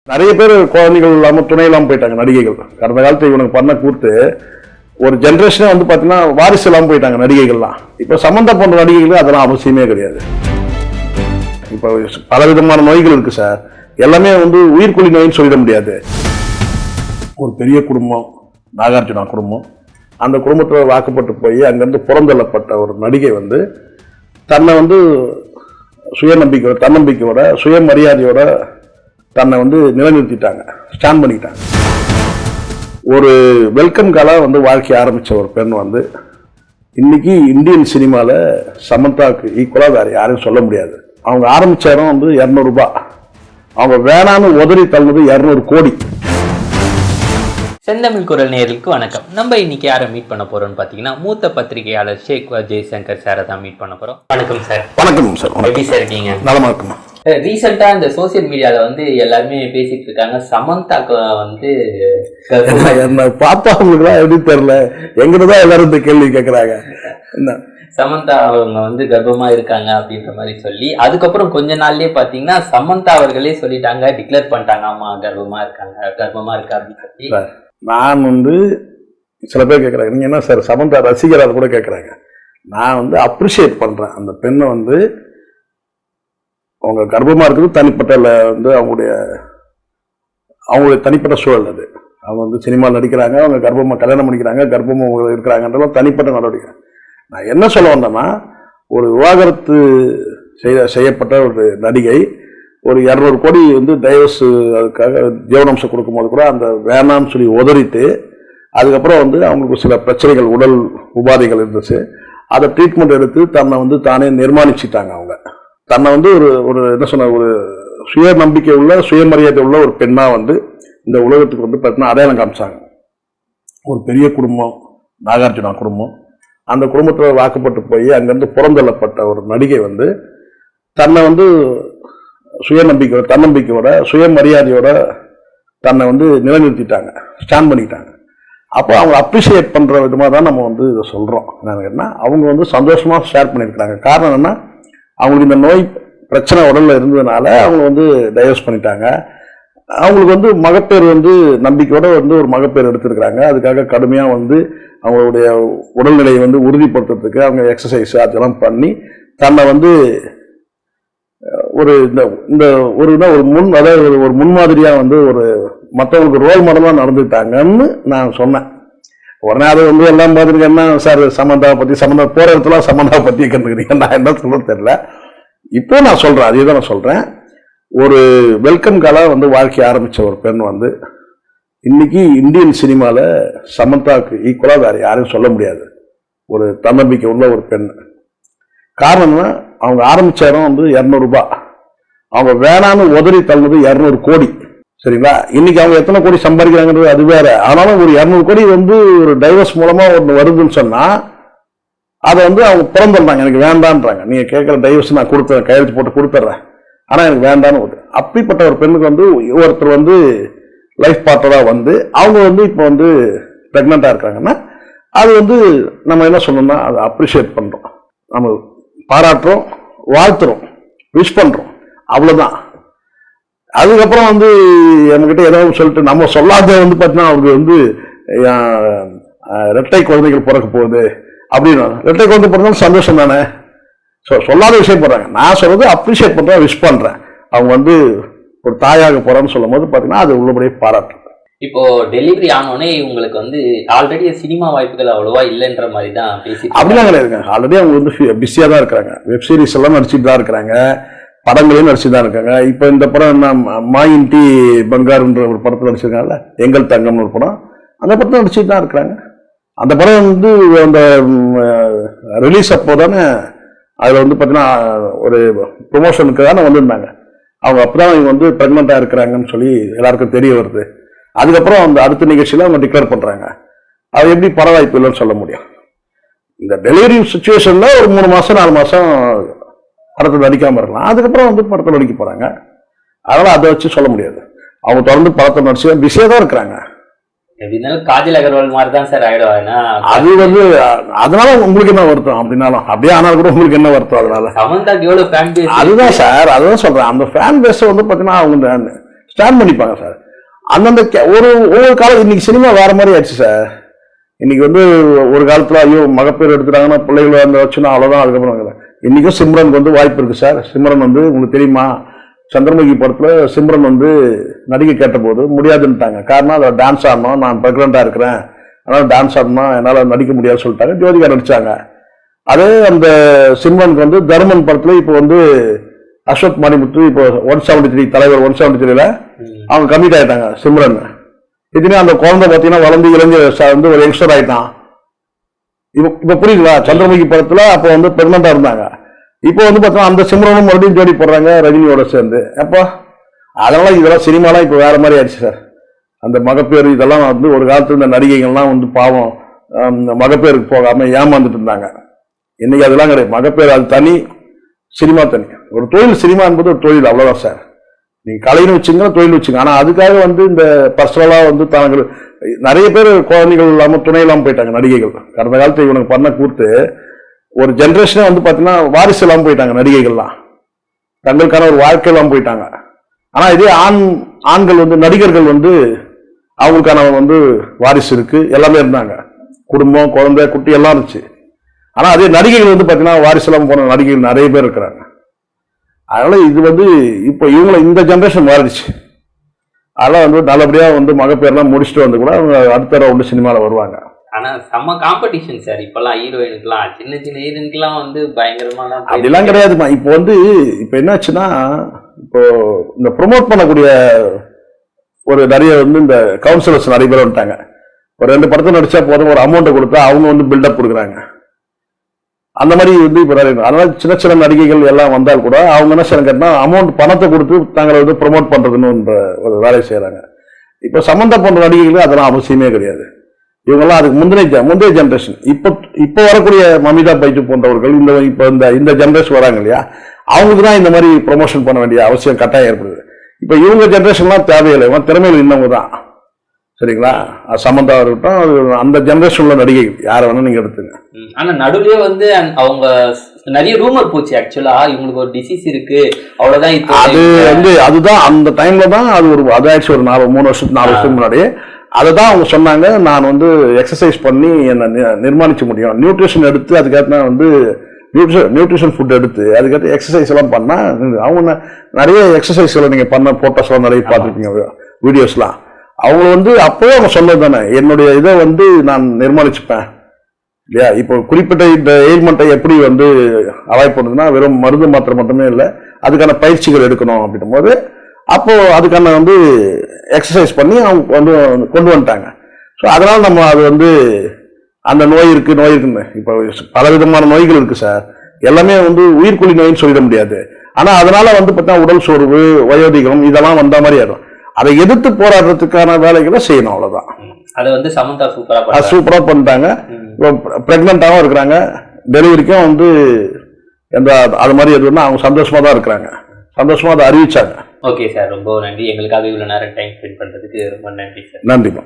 நிறைய பேர் குழந்தைகள் இல்லாமல் துணை இல்லாமல் போயிட்டாங்க நடிகைகள். கடந்த காலத்தில் இவனுக்கு பண்ண கூத்து ஒரு ஜென்ரேஷனே வந்து பார்த்தீங்கன்னா வாரிசு இல்லாமல் போயிட்டாங்க நடிகைகள்லாம். இப்போ சம்மந்தா போன்ற நடிகைகள் அதெல்லாம் அவசியமே கிடையாது. இப்போ பலவிதமான நோய்கள் இருக்கு சார். எல்லாமே வந்து உயிர்கொல்லி நோயின்னு சொல்லிட முடியாது. ஒரு பெரிய குடும்பம், நாகார்ஜுனா குடும்பம், அந்த குடும்பத்தில் வாக்கப்பட்டு போய் அங்கேருந்து புறந்தள்ளப்பட்ட ஒரு நடிகை வந்து தன்னை வந்து சுயநம்பிக்கையோட, தன்னம்பிக்கையோட, சுயமரியாதையோட தன்னை வந்து நிலைநிறுத்திட்டாங்க, ஸ்டாண்ட் பண்ணிக்கிட்டாங்க. ஒரு வெல்கம் காலாக வந்து வாழ்க்கையை ஆரம்பித்த ஒரு பெண் வந்து இன்னைக்கு இந்தியன் சினிமாவில் சமந்தாவுக்கு ஈக்குவலாக வேறு யாரையும் சொல்ல முடியாது. அவங்க ஆரம்பித்த இடம் வந்து 200 ரூபாய், அவங்க வேணான்னு உதறி தள்ளுனது 200 கோடி. செந்தமிழ் குரல் நேயர்களுக்கு வணக்கம். நம்ம இன்னைக்கு யாரை மீட் பண்ண போறோம்னு பாத்தீங்கன்னா மூத்த பத்திரிகையாளர் ஷேக் ஜெய்சங்கர் சாரை தான் மீட் பண்ண போறோம். வணக்கம் சார். வணக்கம் சார். எப்படி சார் இருக்கீங்க? நலமா இருக்குமா? ரீசெண்டா இந்த சோசியல் மீடியால வந்து எல்லாருமே பேசிட்டு இருக்காங்க, சமந்தாக்கு வந்து என்ன பார்த்தா அவங்களுக்குலாம் எப்படி தெரியல, எங்கிட்டதான் எல்லாரும் இந்த கேள்வி கேட்கறாங்க. என்ன சமந்தா அவங்க வந்து கர்ப்பமா இருக்காங்க அப்படின்ற மாதிரி சொல்லி, அதுக்கப்புறம் கொஞ்ச நாள்லயே பாத்தீங்கன்னா சமந்தா அவர்களே சொல்லிட்டாங்க, டிக்ளேர் பண்ணிட்டாங்க, ஆமா கர்ப்பமா இருக்காங்க, கர்ப்பமா இருக்கா அப்படின்னு சொல்லி. நான் வந்து சில பேர் கேட்குறாங்க, நீங்கள் என்ன சார் சமந்தா ரசிகர், அது கூட கேட்குறாங்க. நான் வந்து அப்ரிஷியேட் பண்ணுறேன் அந்த பெண்ணை. வந்து அவங்க கர்ப்பமாக இருக்குது தனிப்பட்ட வந்து அவங்களுடைய தனிப்பட்ட சூழல். அது அவங்க வந்து சினிமாவில் நடிக்கிறாங்க, அவங்க கர்ப்பமாக கல்யாணம் பண்ணிக்கிறாங்க, கர்ப்பமாக இருக்கிறாங்கன்றலாம் தனிப்பட்ட நடவடிக்கை. நான் என்ன சொல்ல வந்தேன்னா, ஒரு விவாகரத்து செய்யப்பட்ட ஒரு நடிகை ஒரு 200 கோடி வந்து டைவர்ஸ் அதுக்காக ஜீவனாம்சம் கொடுக்கும்போது கூட அந்த வேணான்னு சொல்லி உதறிட்டு, அதுக்கப்புறம் வந்து அவங்களுக்கு சில பிரச்சனைகள், உடல் உபாதைகள் இருந்துச்சு, அதை ட்ரீட்மெண்ட் எடுத்து தன்னை வந்து தானே நிர்மாணிச்சுட்டாங்க. அவங்க தன்னை வந்து ஒரு என்ன சொன்ன, ஒரு சுய நம்பிக்கை உள்ள, சுயமரியாதை உள்ள ஒரு பெண்ணாக வந்து இந்த உலகத்துக்கு வந்து பார்த்தீங்கன்னா அடையாளம் காமிச்சாங்க. ஒரு பெரிய குடும்பம், நாகார்ஜுனா குடும்பம், அந்த குடும்பத்தில் வாக்கப்பட்டு போய் அங்கேருந்து புறந்தள்ளப்பட்ட ஒரு நடிகை வந்து தன்னை வந்து சுயநம்பிக்கையோட, தன்னம்பிக்கையோட, சுயமரியாதையோட தன்னை வந்து நிலைநிறுத்திட்டாங்க, ஸ்டாண்ட் பண்ணிக்கிட்டாங்க. அப்போ அவங்க அப்ரிஷியேட் பண்ணுற விதமாக தான் நம்ம வந்து இதை சொல்கிறோம். என்னன்னா, அவங்க வந்து சந்தோஷமாக ஷேர் பண்ணியிருக்கிறாங்க. காரணம் என்னென்னா, அவங்களுக்கு இந்த நோய் பிரச்சனை உடலில் இருந்ததுனால அவங்க வந்து டைவர்ஸ் பண்ணிட்டாங்க. அவங்களுக்கு வந்து மகப்பேறு வந்து நம்பிக்கையோட வந்து ஒரு மகப்பேறு எடுத்துருக்கிறாங்க. அதுக்காக கடுமையாக வந்து அவங்களுடைய உடல்நிலையை வந்து உறுதிப்படுத்துறதுக்கு அவங்க எக்ஸசைஸ் அதெல்லாம் பண்ணி தன்னை வந்து ஒரு இந்த ஒரு முன்மாதிரியாக வந்து ஒரு மற்றவங்களுக்கு ரோல் மாடலாக நடந்துட்டாங்கன்னு நான் சொன்னேன். உடனே அது வந்து எல்லாம் பார்த்துருக்க, என்ன சார் சமந்தாவை பற்றி, சமந்தா போகிற இடத்துல சமந்தாவை பற்றி கண்டுக்கிறீங்க, நான் என்ன சொல்ல தெரியல. இப்போ நான் சொல்கிறேன், அதே தான் நான் சொல்கிறேன். ஒரு வெல்கம் காலாக வந்து வாழ்க்கையை ஆரம்பித்த ஒரு பெண் வந்து இன்னைக்கு இந்தியன் சினிமாவில் சமந்தாவுக்கு ஈக்குவலாக வேறு யாரையும் சொல்ல முடியாது. ஒரு தன்னம்பிக்கை உள்ள ஒரு பெண். காரணம்னா, அவங்க ஆரம்பிச்ச இடம் வந்து 200 ரூபாய், அவங்க வேணான்னு உதறி தள்ளுனது 200 கோடி. சரிங்களா? இன்னைக்கு அவங்க எத்தனை கோடி சம்பாதிக்கிறாங்கிறது அது வேற. ஆனாலும் ஒரு 200 கோடி வந்து ஒரு டைவர்ஸ் மூலமா ஒன்று வருதுன்னு சொன்னா அதை வந்து அவங்க புறந்தள்ளாங்க, எனக்கு வேண்டான்றாங்க. நீங்க கேட்குற டைவர்ஸ் நான் கொடுத்துறேன், கையெழுத்து போட்டு கொடுத்துட்றேன், ஆனால் எனக்கு வேண்டான்னு ஒரு அப்படிப்பட்ட ஒரு பெண்ணுக்கு வந்து ஒருத்தர் வந்து லைஃப் பார்ட்னராக வந்து அவங்க வந்து இப்போ வந்து ப்ரெக்னெண்ட்டாக இருக்காங்கன்னா அது வந்து நம்ம என்ன சொல்லணும்னா, அதை அப்ரிஷியேட் பண்ணுறோம், நம்ம பாராட்டுறோம், வாழ்த்துறோம், விஷ் பண்ணுறோம், அவ்வளோதான். அதுக்கப்புறம் வந்து நம்மக்கிட்ட ஏதாவது சொல்லிட்டு நம்ம சொல்லாத வந்து பார்த்தீங்கன்னா அவருக்கு வந்து இரட்டை குழந்தைகள் பிறக்க போகுது அப்படின்னு, இரட்டை குழந்தை பிறந்தாலும் சந்தோஷம் தானே. சொல்லாத விஷயம் போடுறாங்க. நான் சொல்றது அப்ரிஷியேட் பண்ணுறேன், விஷ் பண்ணுறேன். அவங்க வந்து ஒரு தாயாக போகிறான்னு சொல்லும் போது பார்த்தீங்கன்னா அது உள்ளபடியே பாராட்டுறேன். இப்போ டெலிவரி ஆனோடனே இவங்களுக்கு வந்து ஆல்ரெடி சினிமா வாய்ப்புகள் அவ்வளோவா இல்லைன்ற மாதிரி தான் பேசி அப்படிலாம் கிடையாதுங்க. ஆல்ரெடி அவங்க வந்து பிஸியாக தான் இருக்கிறாங்க. வெப்சீரிஸ் எல்லாம் நடிச்சுட்டு தான் இருக்கிறாங்க, படங்களையும் நடிச்சுட்டு தான் இருக்காங்க. இப்போ இந்த படம் என்ன, மாயின் டி பங்காருன்ற ஒரு படத்தில் நடிச்சிருக்காங்கல்ல, எங்கள் தங்கம்னு ஒரு படம், அந்த படத்தில் நடிச்சுட்டு தான் இருக்கிறாங்க. அந்த படம் வந்து அந்த ரிலீஸ் அப்போ தானே அதில் வந்து பார்த்தீங்கன்னா ஒரு ப்ரொமோஷனுக்கு தானே வந்திருந்தாங்க. அவங்க அப்போ தான் இவங்க வந்து ப்ரெக்னெண்ட்டாக இருக்கிறாங்கன்னு சொல்லி எல்லாருக்கும் தெரிய வருது. அதுக்கப்புறம் அந்த அடுத்த நிகழ்ச்சியில் அவங்க டிக்ளேர் பண்ணுறாங்க. அது எப்படி பரவாய்ப்பு இல்லைன்னு சொல்ல முடியும்? இந்த டெலிவரி சுச்சுவேஷனில் ஒரு 3 மாதம் 4 மாதம் படத்தில் நடிக்காமல் இருக்கலாம். அதுக்கப்புறம் வந்து படத்தில் நடிக்க போகிறாங்க. அதனால் அதை வச்சு சொல்ல முடியாது. அவங்க தொடர்ந்து படத்தில் நடிச்சு பிஸியாக தான் இருக்கிறாங்க. எப்படினாலும் காஜல் அகர்வால் மாதிரி தான் சார் ஆயிடுவாங்க. அது வந்து அதனால உங்களுக்கு என்ன வருத்தம்? அப்படின்னாலும் அப்படியே ஆனால் கூட உங்களுக்கு என்ன வருத்தம்? அதனால சமந்தாக்கு எவ்வளவு ஃபேன் பேஸ்? அதுதான் சார், அதுதான் சொல்றேன். அந்த ஃபேன் பேஸ் வந்து பாத்தீங்கன்னா அவங்க ஸ்டாண்ட் பண்ணிப்பாங்க சார். அந்தந்த ஒவ்வொரு காலம் இன்னைக்கு சினிமா வேற மாதிரி ஆயிடுச்சு சார். இன்னைக்கு வந்து ஒரு காலத்துல ஐயோ மகப்பேறு எடுத்துட்டாங்கன்னா பிள்ளைகளை அந்த வச்சுன்னா அவ்வளவுதான். அதுக்கப்புறம் இன்னைக்கும் சிம்ரனுக்கு வந்து வாய்ப்பு இருக்கு சார். சிம்ரன் வந்து உங்களுக்கு தெரியுமா, சந்திரமுகி படத்துல சிம்ரன் வந்து நடிகை கேட்டபோது முடியாதுன்னுட்டாங்க. காரணம் அதை டான்ஸ் ஆடணும், நான் பிரெக்னண்டா இருக்கிறேன், அதனால டான்ஸ் ஆடணும், என்னால நடிக்க முடியாதுன்னு சொல்லிட்டாங்க. ஜோதிகா நடிச்சாங்க. அதே அந்த சிம்ரனுக்கு வந்து தர்மன் படத்துல இப்போ வந்து அசோக் மணிமுத்து இப்போ 173 தலைவர் 173ல அவங்க கமிட் ஆயிட்டாங்க சிம்ரன். இதுனே அந்த குழந்தை பார்த்தீங்கன்னா வளர்ந்து இளைஞர் வந்து ஒரு யங்ஸ்டர் ஆயிட்டான். இப்ப புரியுதுங்களா? சந்திரமுகி படத்துல அப்போ வந்து பிரெக்னண்டா இருந்தாங்க. இப்போ வந்து பார்த்தீங்கன்னா அந்த சிம்ரனும் மறுபடியும் ஜோடி போடுறாங்க ரஜினியோட சேர்ந்து. அப்போ அதனால இதெல்லாம் சினிமாலாம் இப்போ வேற மாதிரி ஆயிடுச்சு சார். அந்த மகப்பேறு இதெல்லாம் வந்து ஒரு காலத்துல இந்த நடிகைகள்லாம் வந்து பாவம் மகப்பேருக்கு போகாம ஏமாந்துட்டு இருந்தாங்க. இன்னைக்கு அதெல்லாம் கிடையாது. மகப்பேறு அது தனி, சினிமா தனி. ஒரு தொழில், சினிமா என்பது ஒரு தொழில், அவ்வளவுதான் சார். நீங்க கலைன்னு வச்சுங்க, தொழில் வச்சுங்க. ஆனா அதுக்காக வந்து இந்த பர்சனலா வந்து தாங்கள் நிறைய பேர் குழந்தைகள் இல்லாம துணை இல்லாம போயிட்டாங்க நடிகைகள். கடந்த காலத்துல இவனுக்கு பண்ண கூர்த்து ஒரு ஜென்ரேஷனே வந்து பாத்தீங்கன்னா வாரிசு இல்லாம போயிட்டாங்க நடிகைகள்லாம். தங்களுக்கான ஒரு வாழ்க்கை இல்லாம போயிட்டாங்க. ஆனா இதே ஆண்கள் வந்து நடிகர்கள் வந்து அவங்களுக்கான வந்து வாரிசு இருக்கு, எல்லாமே இருந்தாங்க. குடும்பம், குழந்தை, குட்டி எல்லாம் இருந்துச்சு. ஆனா அதே நடிகைகள் வந்து பாத்தீங்கன்னா வாரிசு இல்லாம போன நடிகைகள் நிறைய பேர் இருக்கிறாங்க. அதனால இது வந்து இப்போ இவங்களை இந்த ஜென்ரேஷன் மாறிடுச்சு. அதெல்லாம் வந்து நல்லபடியா வந்து மகப்பேர்லாம் முடிச்சுட்டு வந்து கூட அவங்க அடுத்த ரவுண்டு சினிமால வருவாங்க. ஆனா செம்ம காம்படிஷன் சார். இப்பெல்லாம் ஹீரோயினுக்குலாம் சின்ன சின்ன ஹீரோயினுக்குலாம் வந்து பயங்கரமா அப்படிலாம் கிடையாதுமா. இப்போ வந்து இப்போ என்னாச்சுன்னா, இப்போ இந்த ப்ரொமோட் பண்ணக்கூடிய ஒரு நிறைய வந்து இந்த கவுன்சிலர்ஸ் நிறைய பேர் வந்துட்டாங்க. ஒரு 2 படத்தை நடிச்சா போதும், ஒரு அமௌண்ட்டை கொடுத்தா அவங்க வந்து பில்டப் கொடுக்குறாங்க. அந்த மாதிரி வந்து இப்போ அதனால சின்ன சின்ன நடிகைகள் எல்லாம் வந்தால் கூட அவங்க என்ன செய்யணும் கேட்டா அமௌண்ட் பணத்தை கொடுத்து தங்களை வந்து ப்ரொமோட் பண்றதுன்னு ஒரு வேலையை செய்யறாங்க. இப்போ சம்பந்த போன்ற நடிகைகளுக்கு அதெல்லாம் அவசியமே கிடையாது. இவங்கெல்லாம் அதுக்கு முந்தைய ஜென்ரேஷன். இப்போ வரக்கூடிய மமிதா பைஜு போன்றவர்கள் இந்த ஜென்ரேஷன் வராங்க இல்லையா, அவங்களுக்கு தான் இந்த மாதிரி ப்ரொமோஷன் பண்ண வேண்டிய அவசியம் கட்டாயம் ஏற்படுது. இப்போ இவங்க ஜென்ரேஷன்லாம் தேவையில்லை, இவங்க திறமையில் இன்னவங்க தான். சரிங்களா? சம்பந்தா இருக்கட்டும், அந்த ஜெனரேஷன்ல நடிகைகள் யார வேணா நீங்க எடுத்துங்க. ஆனா நடுவுலயே வந்து அவங்க நிறைய ரூமர் போச்சு. ஆக்சுவலா இவங்களுக்கு ஒரு டிசீஸ் இருக்கு, அவ்வளவுதான். அது வந்து அதுதான் அந்த டைம்ல தான் அது அதாச்சு ஒரு 3 வருஷத்துக்கு முன்னாடி அததான் அவங்க சொன்னாங்க. நான் வந்து எக்ஸசைஸ் பண்ணி என்ன நிர்மாணிக்க முடியும், நியூட்ரிஷன் எடுத்து அதுக்கேற்ற வந்து நியூட்ரிஷன் ஃபுட் எடுத்து அதுக்கேற்ற எக்ஸசைஸ் எல்லாம் பண்ணா அவங்க நிறைய எக்ஸசைஸ் எல்லாம் நீங்க பண்ண போட்டோஸ் எல்லாம் நிறைய பார்த்துருப்பீங்க, வீடியோஸ்லாம். அவங்க வந்து அப்பவே அவங்க சொன்னது தானே, என்னுடைய இதை வந்து நான் நிர்மாணிச்சுப்பேன் இல்லையா. இப்போ குறிப்பிட்ட இந்த எயில்மெண்ட்டை எப்படி வந்து அவாய்ட் பண்ணுறதுன்னா வெறும் மருந்து மாத்திரை மட்டுமே இல்லை, அதுக்கான பயிற்சிகள் எடுக்கணும் அப்படின்னும் போது அப்போ அதுக்கான வந்து எக்ஸசைஸ் பண்ணி அவங்க வந்து கொண்டு வந்துட்டாங்க. ஸோ அதனால நம்ம அது வந்து அந்த நோய் இருக்குன்னு இப்போ பல விதமான நோய்கள் இருக்கு சார். எல்லாமே வந்து உயிர்கொல்லி நோயின்னு சொல்லிட முடியாது. ஆனா அதனால வந்து பார்த்தா உடல் சோர்வு, வயோதிகம் இதெல்லாம் வந்த மாதிரி ஆயிடும். அதை எதிர்த்து போராடுறதுக்கான வேலைகளை செய்யணும், அவ்வளவுதான். அதை வந்து சமந்தா சூப்பரா பண்ணிட்டாங்க. பிரெக்னண்டாவும் இருக்கிறாங்க, டெலிவரிக்கும் வந்து எந்த அது மாதிரி எதுனா அவங்க சந்தோஷமா தான் இருக்கிறாங்க, சந்தோஷமா அதை அறிவிச்சாங்க. ஓகே சார், ரொம்ப நன்றி. எங்களுக்காக இவ்வளவு நேரம் டைம் ஸ்பெண்ட் பண்றதுக்கு ரொம்ப நன்றி சார். நன்றிமா.